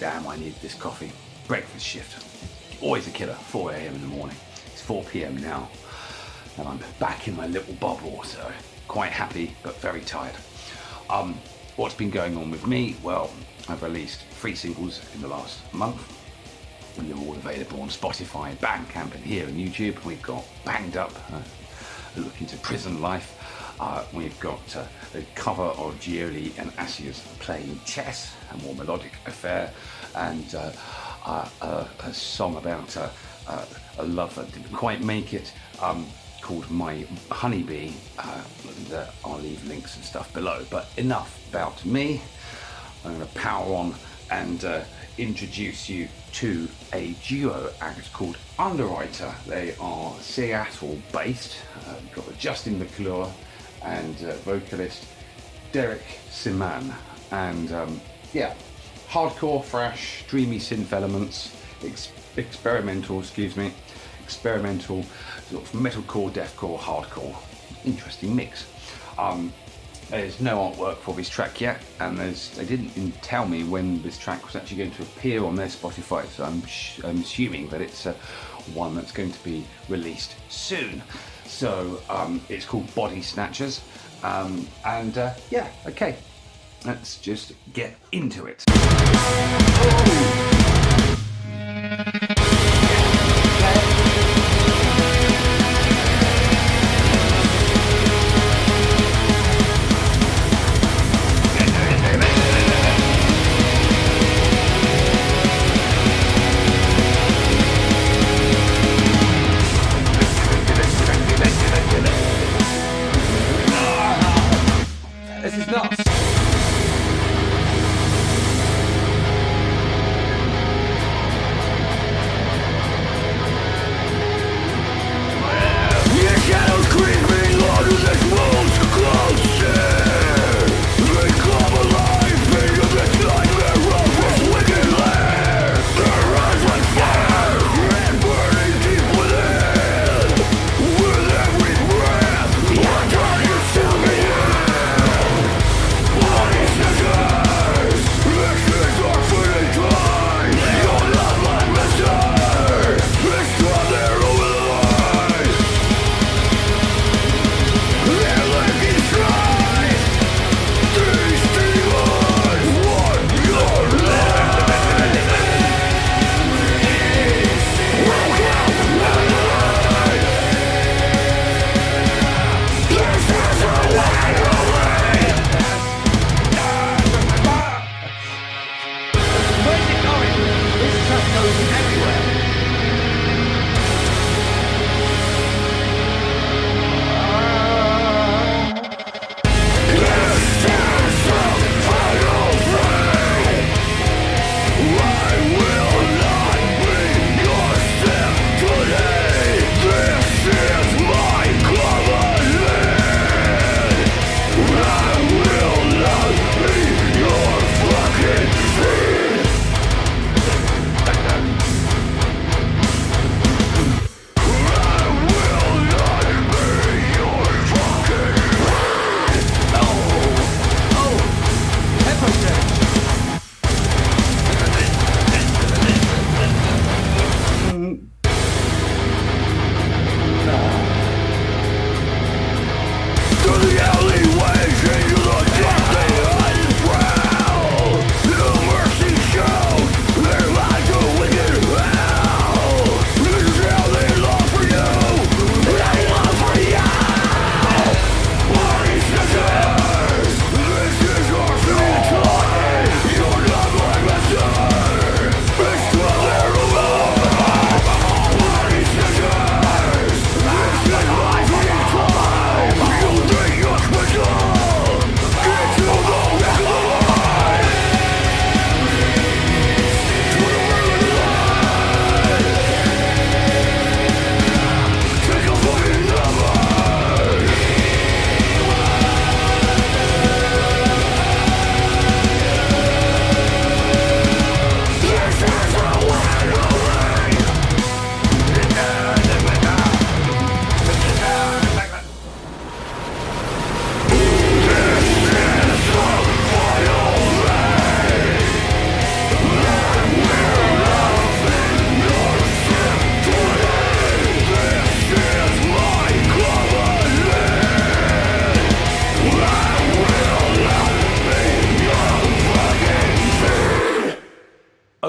damn, I need this coffee. Breakfast shift. Always a killer, 4 a.m. in the morning. It's 4 p.m. now, and I'm back in my little bubble, so quite happy, but very tired. What's been going on with me? Well, I've released 3 singles in the last month, and they're all available on Spotify, Bandcamp, and here on YouTube. We've got Banged Up, a look into prison life. We've got a cover of Gioli and Asia's Playing Chess, a more melodic affair, and a song about a love that didn't quite make it, called My Honeybee, and I'll leave links and stuff below. But enough about me. I'm going to power on and introduce you to a duo act called Underwriter. They are Seattle based. We've got Justin McClure and vocalist Derek Siman, and yeah, hardcore thrash, dreamy synth elements, experimental sort of metalcore, deathcore, hardcore. Interesting mix. There's no artwork for this track yet, and they didn't tell me when this track was actually going to appear on their Spotify, so I'm assuming that it's one that's going to be released soon. So it's called Body Snatchers, and yeah, okay, let's just get into it. This is nuts.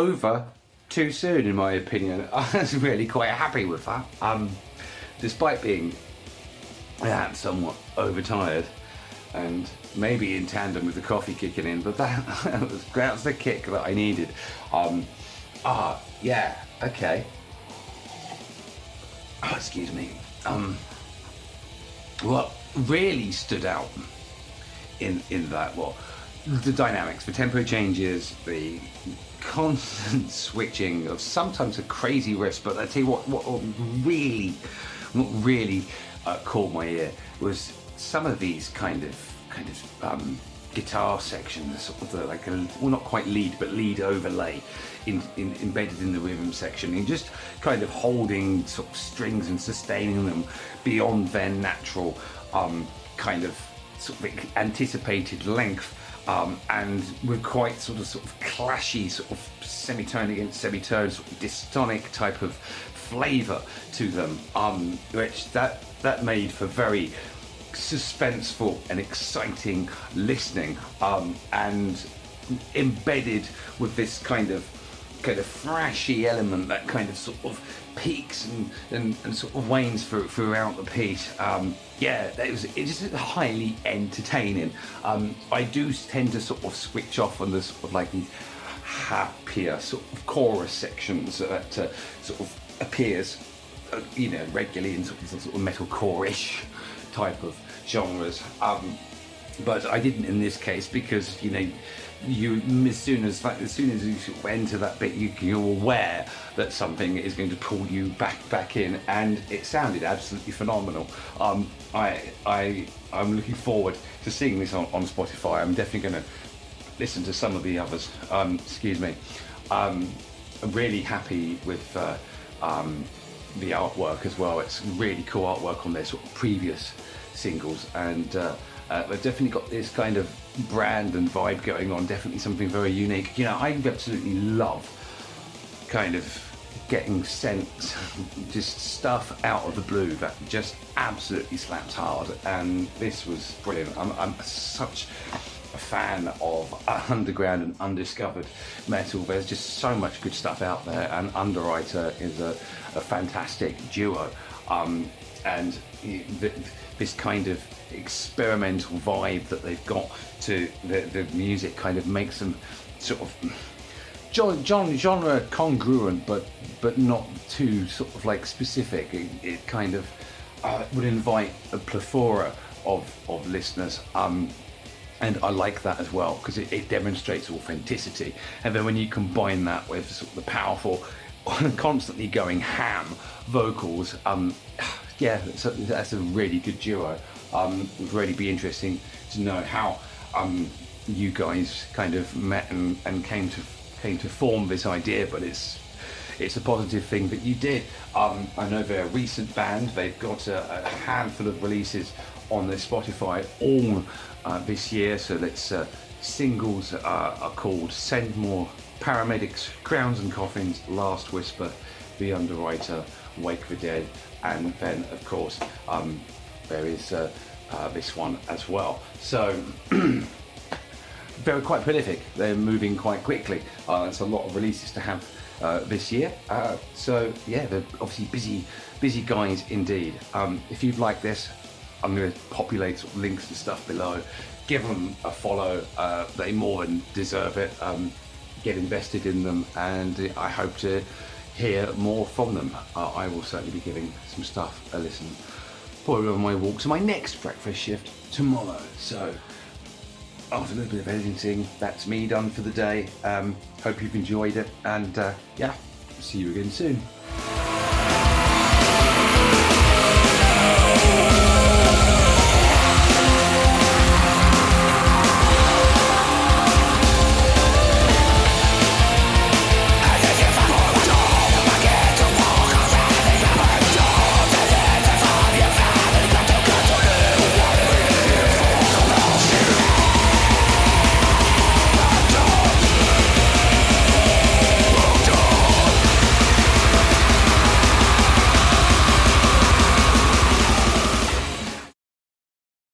over too soon, in my opinion. I was really quite happy with that. Despite being somewhat overtired, and maybe in tandem with the coffee kicking in, but that's the kick that I needed. Yeah, okay. Oh, excuse me. What really stood out in that, well, the dynamics, the tempo changes, the constant switching of sometimes a crazy riff, but I tell you what really caught my ear was some of these kind of guitar sections, sort of like well, not quite lead, but lead overlay embedded in the rhythm section, and just kind of holding sort of strings and sustaining them beyond their natural kind of sort of anticipated length, and with quite sort of clashy sort of semitone against semitone, sort of dystonic type of flavour to them, which that made for very suspenseful and exciting listening, and embedded with this kind of thrashy element that kind of sort of peaks and sort of wanes throughout the piece. It's just highly entertaining. I do tend to sort of switch off on the sort of like these happier sort of chorus sections that sort of appears regularly in sort of metalcore-ish type of genres, but I didn't in this case, because as soon as you sort of enter that bit, you're aware that something is going to pull you back in, and it sounded absolutely phenomenal. I'm looking forward to seeing this on Spotify. I'm definitely going to listen to some of the others. Excuse me. I'm really happy with the artwork as well. It's really cool artwork on their sort of previous singles, and they've definitely got this kind of brand and vibe going on, definitely something very unique. I absolutely love kind of getting sent just stuff out of the blue that just absolutely slaps hard, and this was brilliant. I'm such a fan of underground and undiscovered metal. There's just so much good stuff out there, and Underwriter is a fantastic duo, and this kind of experimental vibe that they've got to the music kind of makes them sort of genre congruent, but not too sort of like specific. It kind of would invite a plethora of listeners, and I like that as well, because it demonstrates authenticity. And then when you combine that with sort of the powerful, constantly going ham vocals, that's a really good duo. It would really be interesting to know how you guys kind of met and came to form this idea, but it's a positive thing that you did. I know they're a recent band. They've got a handful of releases on their Spotify all this year. So let's singles are called Send More, Paramedics, Crowns and Coffins, Last Whisper, The Underwriter, Wake the Dead, and then of course there is this one as well. So they're quite prolific. They're moving quite quickly. It's a lot of releases to have this year. So yeah, they're obviously busy guys indeed. If you'd like this, I'm going to populate sort of links and stuff below. Give them a follow. They more than deserve it. Get invested in them, and I hope to hear more from them. I will certainly be giving some stuff a listen, probably on my walk to my next breakfast shift tomorrow. So after a little bit of editing, that's me done for the day. Hope you've enjoyed it, and see you again soon.